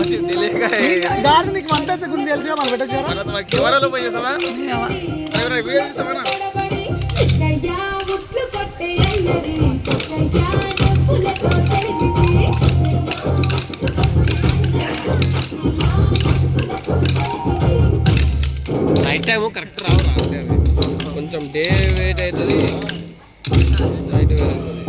గారి నీకు వంట అయితే గురించి తెలుసుగా మనం పెట్టచ్చు కెమెరాలో పోయి చేసావా వీడియో తీసావా నైట్ టైము కరెక్ట్ రావు అంతే అది కొంచెం డే వెయిట్ అవుతుంది నైట్ వేర్ అవుతుంది